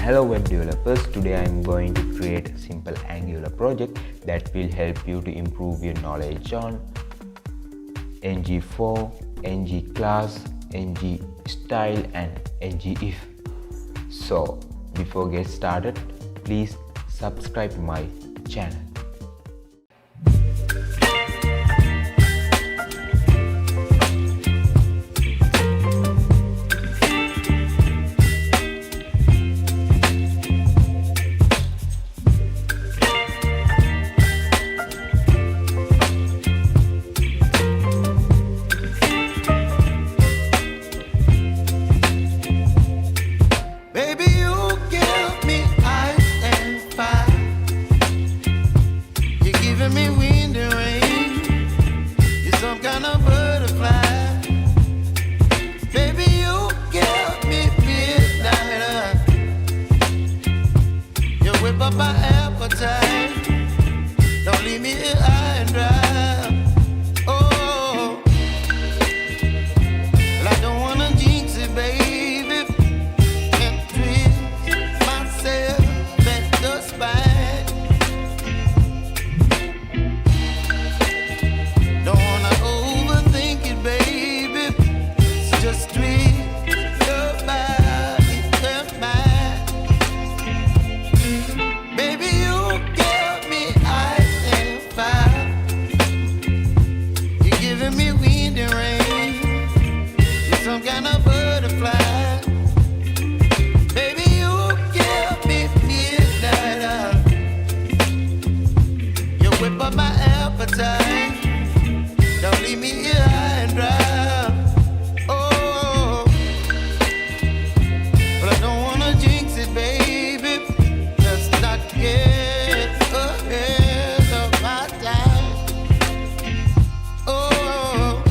Hello web developers, today I am going to create a simple Angular project that will help you to improve your knowledge on NG4, NGClass, NGStyle and NGIF. So before get started, please subscribe to my channel. Up my appetite, don't leave me here high and dry. Oh, well, I don't wanna jinx it, baby, and twist myself at the spine. Don't wanna overthink it, baby, so just twist your body and mine. Some kind of butterfly, baby, you give me midnight. You whip up my appetite, don't leave me here high and dry. Oh, but I don't wanna jinx it, baby. Let's not get ahead of my time. Oh,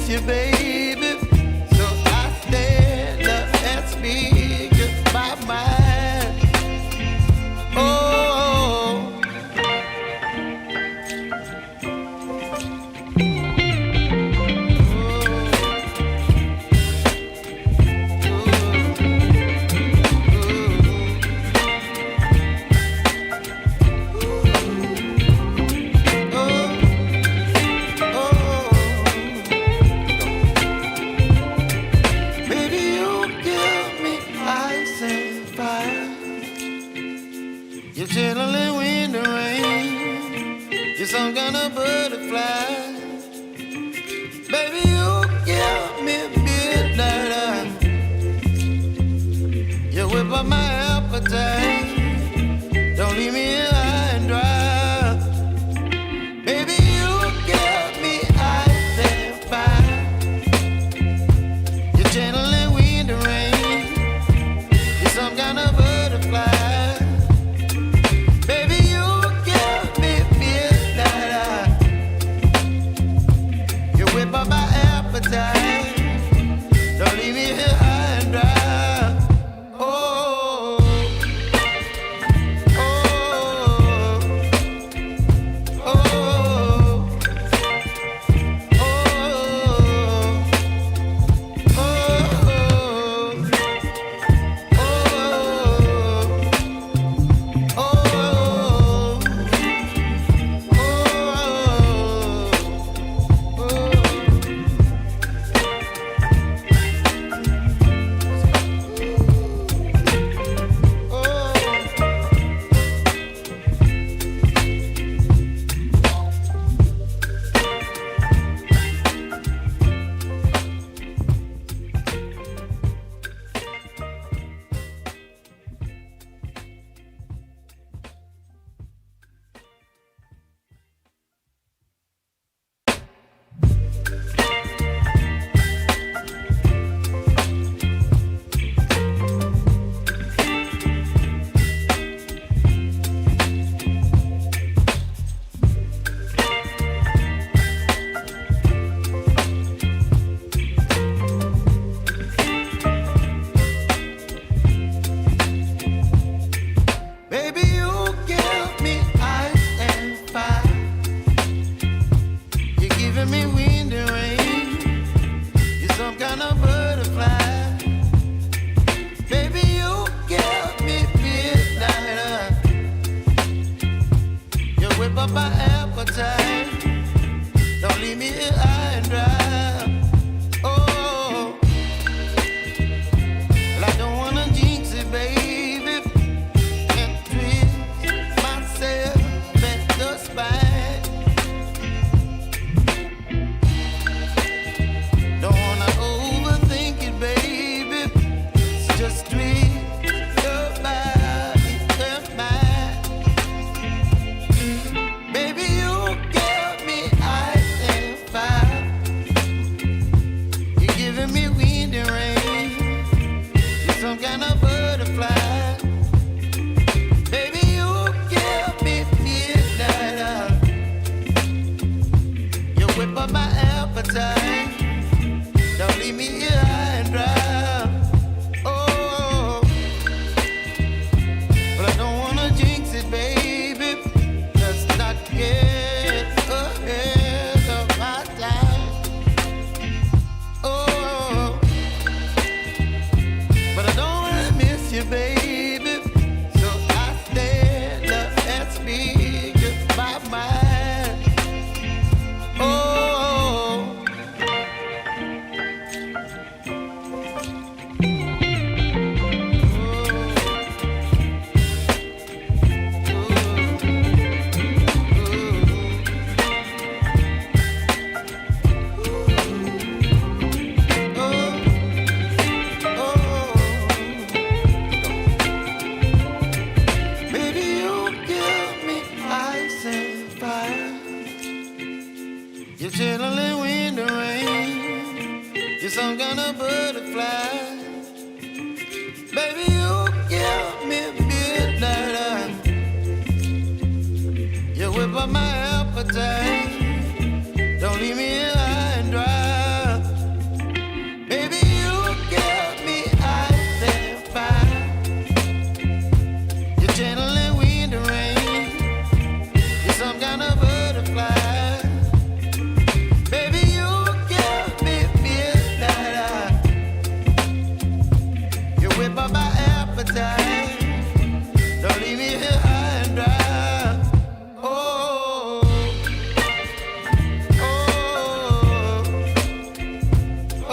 you, baby, so I stand up and speak just my mind. Oh, you're chilling in the rain. You're some kind of butterfly. Baby, you give me midnight. You whip up my appetite. Don't leave me here high and dry. Baby, you give me ice and fire. You're channeling wind and rain. You're some kind of butterfly. By my appetite, don't leave me here high and dry. Oh, oh, oh, oh, appetite. Don't leave me here high and dry. Baby, you give me ice and fire. You're channeling wind and rain. You're some kind of butterfly. Baby, you give me midnight. You whip up my appetite. Don't leave me here high and dry. Oh, oh, oh, oh,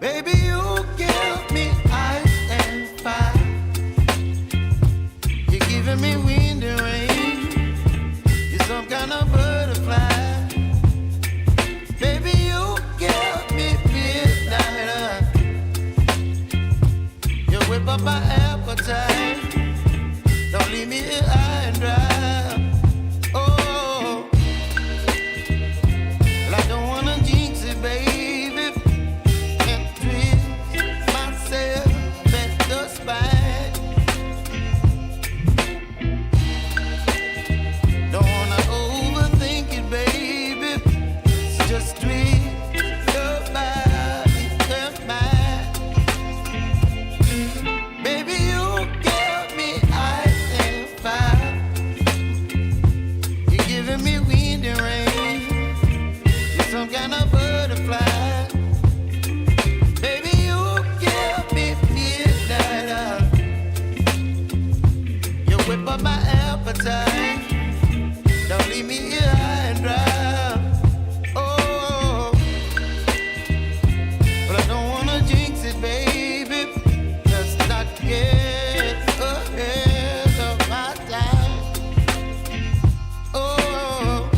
baby, you give me ice and fire. You're giving me wind and rain. You're some kind of butterfly. Baby, you give me midnight. You whip up my appetite. Don't leave me here high and dry. Oh, well, I don't wanna jinx it, baby, and twist myself at the spine. Don't wanna overthink it, baby. It's just twist your body and mine. Baby, you give me ice and fire. You're giving me wind and rain. You're some kind of butterfly. Baby, you give me midnight. You whip up my appetite. Don't leave me here high and dry. Oh, but I don't wanna jinx it, baby. Let's not get ahead of my time. Oh.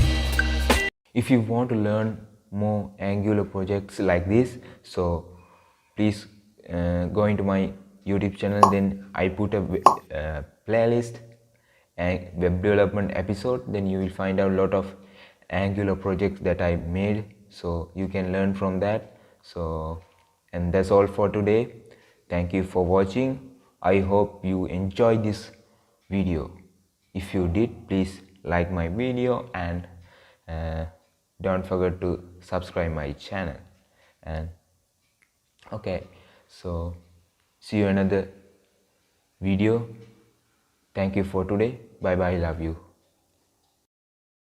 If you want to learn more Angular projects like this, so please go into my YouTube channel. Then I put a playlist and web development episode. Then you will find out a lot of Angular projects that I made, so you can learn from that. So, and that's all for today. Thank you for watching. I hope you enjoyed this video. If you did, please like my video and don't forget to subscribe my channel. And okay, so see you another video. Thank you for today. Bye bye. Love you.